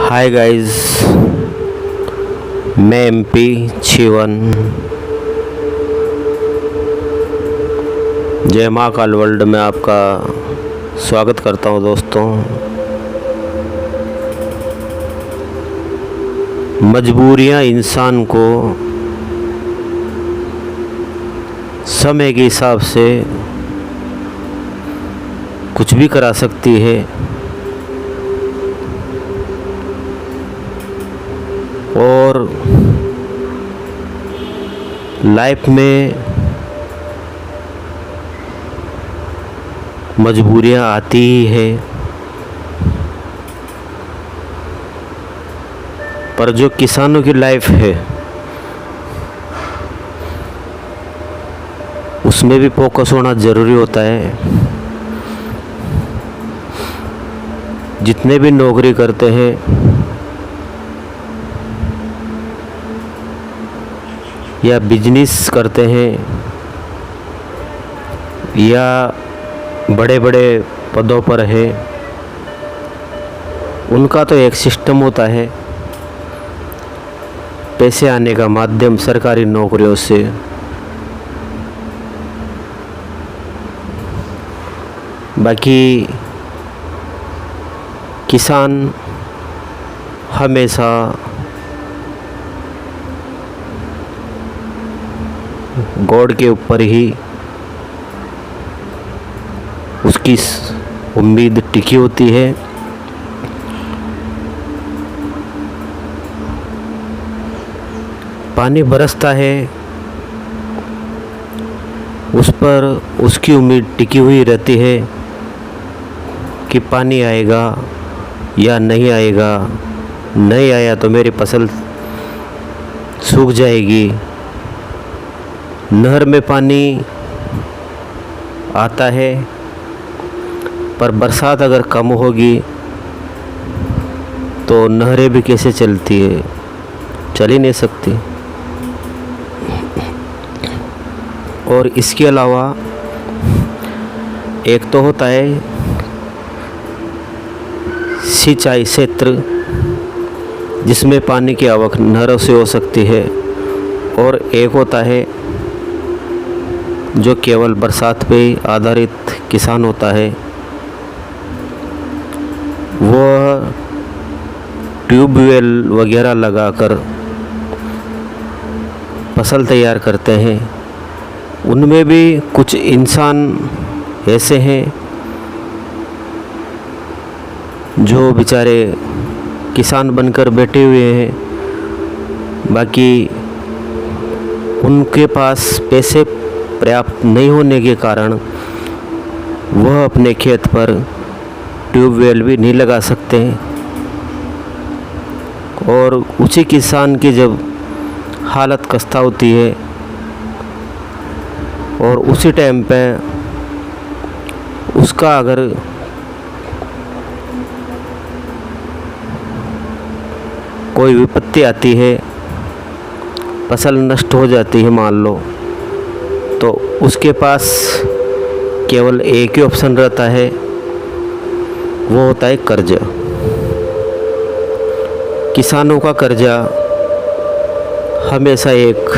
Hi guys, मैं MP छिवन जय Mahakal world में आपका स्वागत करता हूं। दोस्तों, मजबूरियां इंसान को समय के हिसाब से कुछ भी करा सकती है और लाइफ में मजबूरियां आती ही है, पर जो किसानों की लाइफ है उसमें भी फोकस होना ज़रूरी होता है। जितने भी नौकरी करते हैं या बिजनेस करते हैं या बड़े बड़े पदों पर है, उनका तो एक सिस्टम होता है पैसे आने का माध्यम सरकारी नौकरियों से। बाकी किसान हमेशा गॉड के ऊपर ही उसकी उम्मीद टिकी होती है। पानी बरसता है, उस पर उसकी उम्मीद टिकी हुई रहती है कि पानी आएगा या नहीं आएगा। नहीं आया तो मेरी फसल सूख जाएगी। नहर में पानी आता है, पर बरसात अगर कम होगी तो नहरें भी कैसे चलती है, चल ही नहीं सकती। और इसके अलावा एक तो होता है सिंचाई क्षेत्र, जिसमें पानी की आवक नहरों से हो सकती है, और एक होता है जो केवल बरसात पे आधारित किसान होता है। वह ट्यूबवेल वगैरह लगाकर फसल तैयार करते हैं। उनमें भी कुछ इंसान ऐसे हैं जो बेचारे किसान बनकर बैठे हुए हैं, बाकी उनके पास पैसे पर्याप्त नहीं होने के कारण वह अपने खेत पर ट्यूबवेल भी नहीं लगा सकते। और उसी किसान की जब हालत खस्ता होती है और उसी टाइम पे उसका अगर कोई विपत्ति आती है, फसल नष्ट हो जाती है मान लो, तो उसके पास केवल एक ही ऑप्शन रहता है, वो होता है कर्जा। किसानों का कर्जा हमेशा एक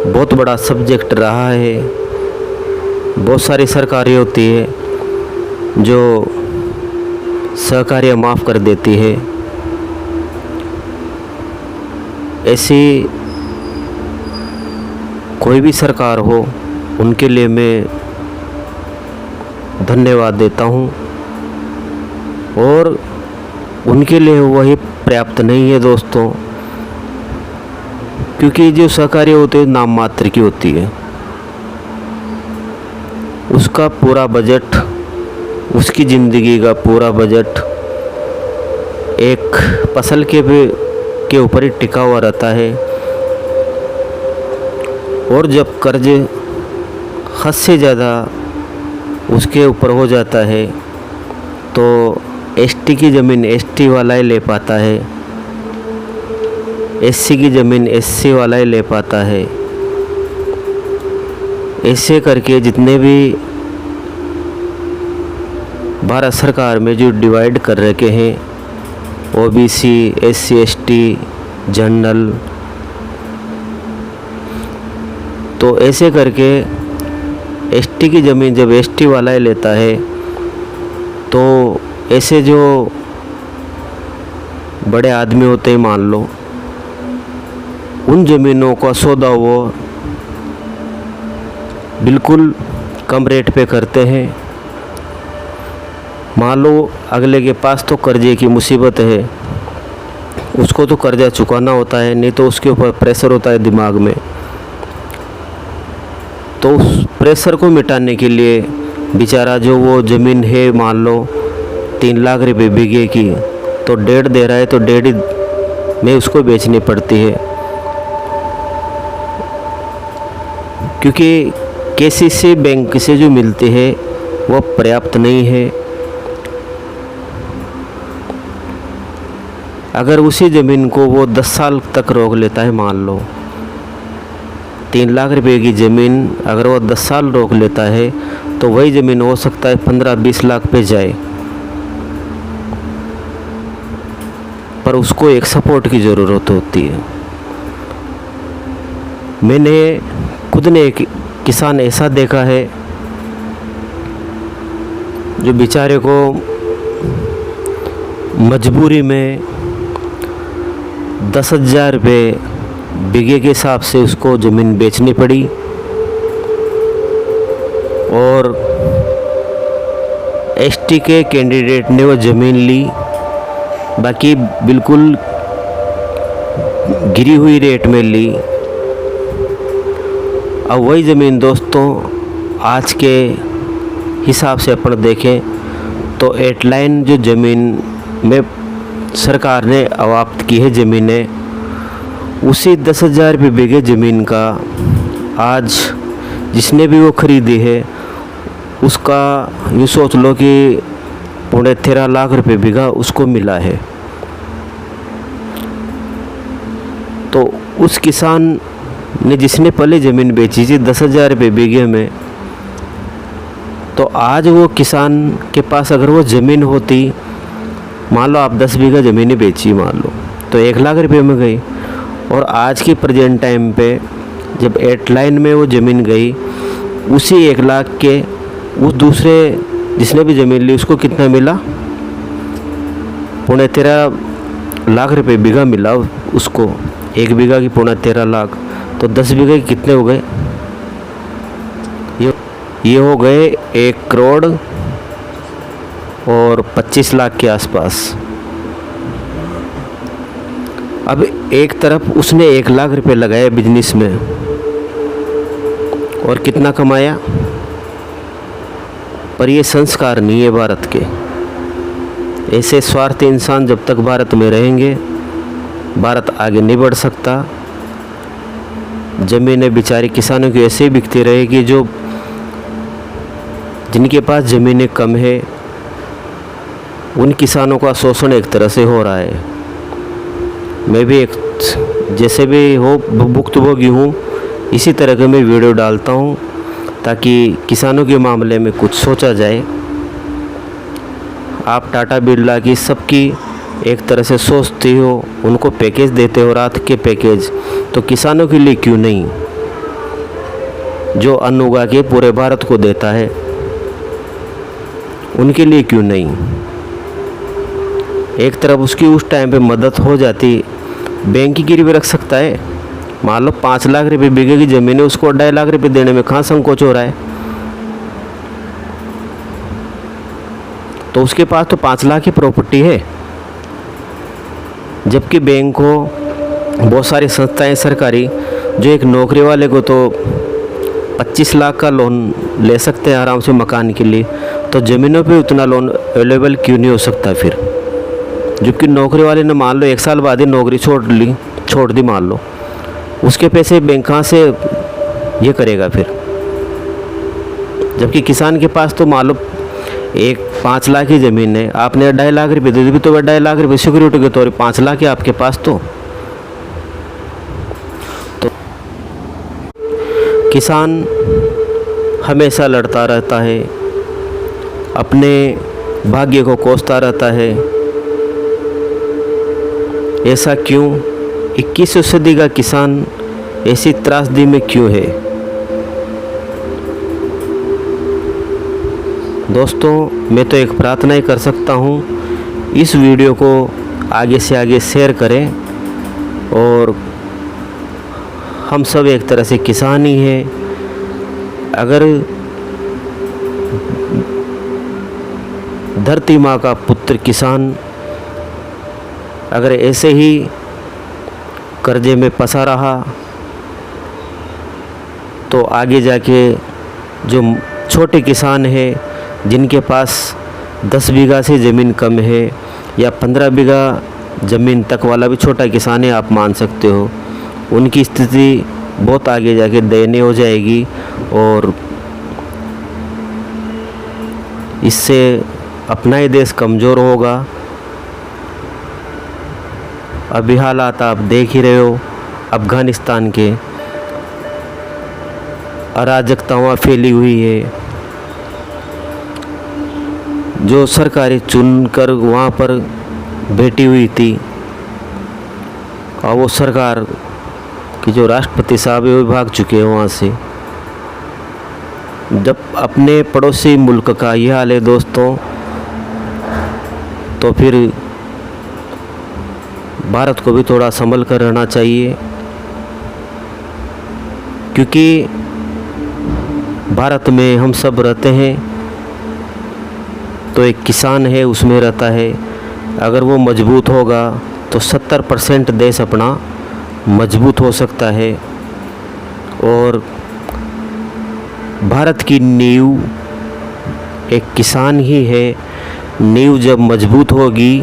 बहुत बड़ा सब्जेक्ट रहा है। बहुत सारी सरकारें होती है जो सहकारियाँ माफ़ कर देती है। ऐसी कोई भी सरकार हो, उनके लिए मैं धन्यवाद देता हूँ, और उनके लिए वही पर्याप्त नहीं है दोस्तों, क्योंकि जो सहकारी होते हैं नाम मात्र की होती है। उसका पूरा बजट, उसकी ज़िंदगी का पूरा बजट एक फसल के ऊपर ही टिका हुआ रहता है। और जब कर्ज हद से ज़्यादा उसके ऊपर हो जाता है तो एसटी की ज़मीन एसटी वाला ही ले पाता है, एससी की ज़मीन एससी वाला ही ले पाता है। ऐसे करके जितने भी भारत सरकार में जो डिवाइड कर रखे हैं ओबीसी, SC ST, जनरल। तो ऐसे करके ST की ज़मीन जब ST वाला ही लेता है तो ऐसे जो बड़े आदमी होते हैं मान लो, उन ज़मीनों का सौदा वो बिल्कुल कम रेट पे करते हैं। मान लो अगले के पास तो कर्जे की मुसीबत है, उसको तो कर्जा चुकाना होता है, नहीं तो उसके ऊपर प्रेशर होता है दिमाग में। तो उस प्रेशर को मिटाने के लिए बेचारा जो वो ज़मीन है मान लो 3 लाख रुपए बीघे की, तो 1.5 दे रहा है तो 1.5 में उसको बेचनी पड़ती है, क्योंकि KCC बैंक से जो मिलती है वो पर्याप्त नहीं है। अगर उसी ज़मीन को वो 10 साल तक रोक लेता है, मान लो 3 लाख रुपए की ज़मीन अगर वो 10 साल रोक लेता है तो वही ज़मीन हो सकता है 15-20 लाख पे जाए, पर उसको एक सपोर्ट की ज़रूरत होती है। मैंने खुद ने एक किसान ऐसा देखा है जो बेचारे को मजबूरी में 10,000 रुपये बीघे के हिसाब से उसको ज़मीन बेचनी पड़ी, और ST के कैंडिडेट ने वो ज़मीन ली, बाकी बिल्कुल गिरी हुई रेट में ली। अब वही ज़मीन दोस्तों आज के हिसाब से अपन देखें तो 8 लाइन जो ज़मीन में सरकार ने अवाप्त की है ज़मीनें, उसी 10,000 रुपये बीघे ज़मीन का आज जिसने भी वो ख़रीदी है उसका यूँ सोच लो कि 13.5 लाख रुपए बीघा उसको मिला है। तो उस किसान ने जिसने पहले ज़मीन बेची थी 10,000 रुपये बीघे में, तो आज वो किसान के पास अगर वो ज़मीन होती, मान लो आप 10 बीघा ज़मीन बेची मान लो, तो 1 लाख रुपए में गई, और आज की प्रेजेंट टाइम पे जब 8 लाइन में वो ज़मीन गई, उसी 1 लाख के उस दूसरे जिसने भी ज़मीन ली उसको कितना मिला, 13.5 लाख रुपए बीघा मिला उसको, 1 बीघा की 13.5 लाख, तो 10 बीघे कितने हो गए, ये हो गए 1 करोड़ और 25 लाख के आसपास। अब एक तरफ उसने 1 लाख रुपए लगाए बिजनेस में, और कितना कमाया, पर ये संस्कार नहीं है भारत के। ऐसे स्वार्थी इंसान जब तक भारत में रहेंगे भारत आगे नहीं बढ़ सकता। ज़मीनें बेचारे किसानों की ऐसे ही बिकती रहेगी, जो जिनके पास ज़मीनें कम है उन किसानों का शोषण एक तरह से हो रहा है। मैं भी एक जैसे भी हो भुक्तभोगी हूँ, इसी तरह के मैं वीडियो डालता हूँ ताकि किसानों के मामले में कुछ सोचा जाए। आप टाटा बिरला की सबकी एक तरह से सोचते हो, उनको पैकेज देते हो रात के पैकेज, तो किसानों के लिए क्यों नहीं, जो अन्न उगा के पूरे भारत को देता है उनके लिए क्यों नहीं। एक तरफ उसकी उस टाइम पे मदद हो जाती, बैंक की गिरवी रख सकता है, मान लो 5 लाख रुपए बीघे की ज़मीन है, उसको 2.5 लाख रुपए देने में कहाँ संकोच हो रहा है। तो उसके पास तो 5 लाख की प्रॉपर्टी है, जबकि बैंक को बहुत सारी संस्थाएं सरकारी जो एक नौकरी वाले को तो 25 लाख का लोन ले सकते हैं आराम से मकान के लिए, तो ज़मीनों पे उतना लोन अवेलेबल क्यों नहीं हो सकता फिर। जबकि नौकरी वाले ने मान लो 1 साल बाद ही नौकरी छोड़ दी मान लो, उसके पैसे बैंक कहाँ से ये करेगा फिर। जबकि किसान के पास तो मान लो 5 लाख की ज़मीन है, आपने 2.5 लाख रुपये दे दी, तो 2.5 लाख रुपये सिक्योरिटी के तौर पर 5 लाख है आपके पास। तो किसान हमेशा लड़ता रहता है, अपने भाग्य को कोसता रहता है, ऐसा क्यों? 21वीं सदी का किसान ऐसी त्रासदी में क्यों है? दोस्तों, मैं तो एक प्रार्थना ही कर सकता हूँ, इस वीडियो को आगे से आगे शेयर करें। और हम सब एक तरह से किसान ही हैं। अगर धरती माँ का पुत्र किसान अगर ऐसे ही कर्जे में फंसा रहा तो आगे जाके जो छोटे किसान हैं, जिनके पास 10 बीघा से ज़मीन कम है या 15 बीघा ज़मीन तक वाला भी छोटा किसान है, आप मान सकते हो, उनकी स्थिति बहुत आगे जाके दयनीय हो जाएगी। और इससे अपना ही देश कमज़ोर होगा। अभी हालात आप देख ही रहे हो, अफ़गानिस्तान के अराजकता वहाँ फैली हुई है। जो सरकारें चुनकर वहाँ पर बैठी हुई थी और वो सरकार की जो राष्ट्रपति साहब है वो भाग चुके हैं वहाँ से। जब अपने पड़ोसी मुल्क का ये हाल है दोस्तों, तो फिर भारत को भी थोड़ा संभल कर रहना चाहिए, क्योंकि भारत में हम सब रहते हैं तो एक किसान है उसमें रहता है। अगर वो मजबूत होगा तो 70% देश अपना मजबूत हो सकता है। और भारत की नींव एक किसान ही है। नींव जब मजबूत होगी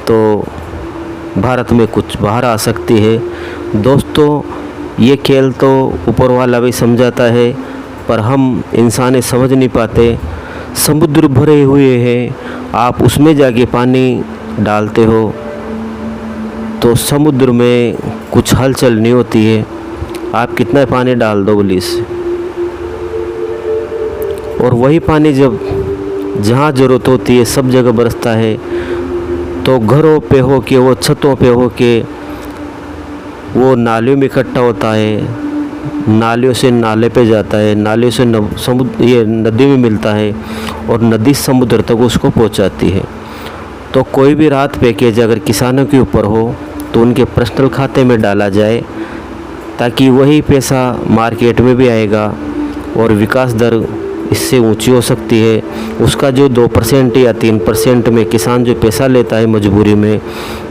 तो भारत में कुछ बाहर आ सकती है। दोस्तों, ये खेल तो ऊपर वाला भी समझाता है, पर हम इंसान समझ नहीं पाते। समुद्र भरे हुए हैं, आप उसमें जाके पानी डालते हो तो समुद्र में कुछ हलचल नहीं होती है। आप कितना पानी डाल दो पुलिस, और वही पानी जब जहाँ ज़रूरत होती है सब जगह बरसता है, तो घरों पे हो के, वो छतों पे हो के, वो नालियों में इकट्ठा होता है, नालियों से नाले पे जाता है, नालियों से समुद्र ये नदी में मिलता है, और नदी समुद्र तक उसको पहुंचाती है। तो कोई भी राहत पैकेज अगर किसानों के ऊपर हो तो उनके पर्सनल खाते में डाला जाए, ताकि वही पैसा मार्केट में भी आएगा और विकास दर इससे ऊंची हो सकती है। उसका जो 2% या 3% में किसान जो पैसा लेता है मजबूरी में,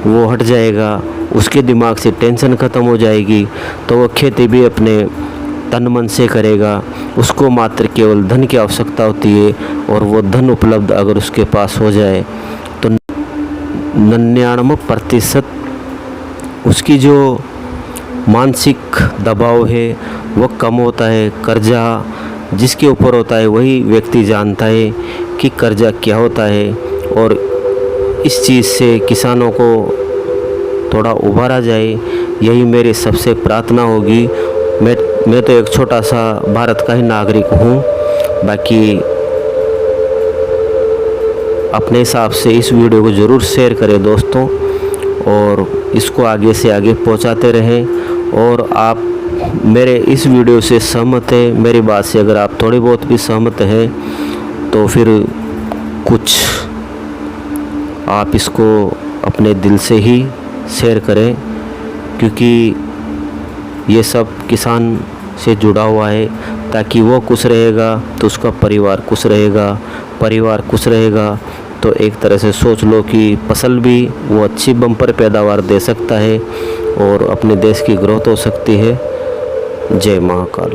वो हट जाएगा, उसके दिमाग से टेंशन ख़त्म हो जाएगी, तो वो खेती भी अपने तन मन से करेगा। उसको मात्र केवल धन की आवश्यकता होती है, और वो धन उपलब्ध अगर उसके पास हो जाए तो 99% उसकी जो मानसिक दबाव है वो कम होता है। कर्जा जिसके ऊपर होता है वही व्यक्ति जानता है कि कर्जा क्या होता है, और इस चीज़ से किसानों को थोड़ा उबारा जाए, यही मेरी सबसे प्रार्थना होगी। मैं तो एक छोटा सा भारत का ही नागरिक हूँ। बाकी अपने हिसाब से इस वीडियो को ज़रूर शेयर करें दोस्तों, और इसको आगे से आगे पहुँचाते रहें। और आप मेरे इस वीडियो से सहमत हैं, मेरी बात से अगर आप थोड़ी बहुत भी सहमत हैं तो फिर कुछ आप इसको अपने दिल से ही शेयर करें, क्योंकि ये सब किसान से जुड़ा हुआ है। ताकि वो खुश रहेगा तो उसका परिवार खुश रहेगा, परिवार खुश रहेगा तो एक तरह से सोच लो कि फसल भी वो अच्छी बम्पर पैदावार दे सकता है और अपने देश की ग्रोथ हो सकती है। जय महाकाल।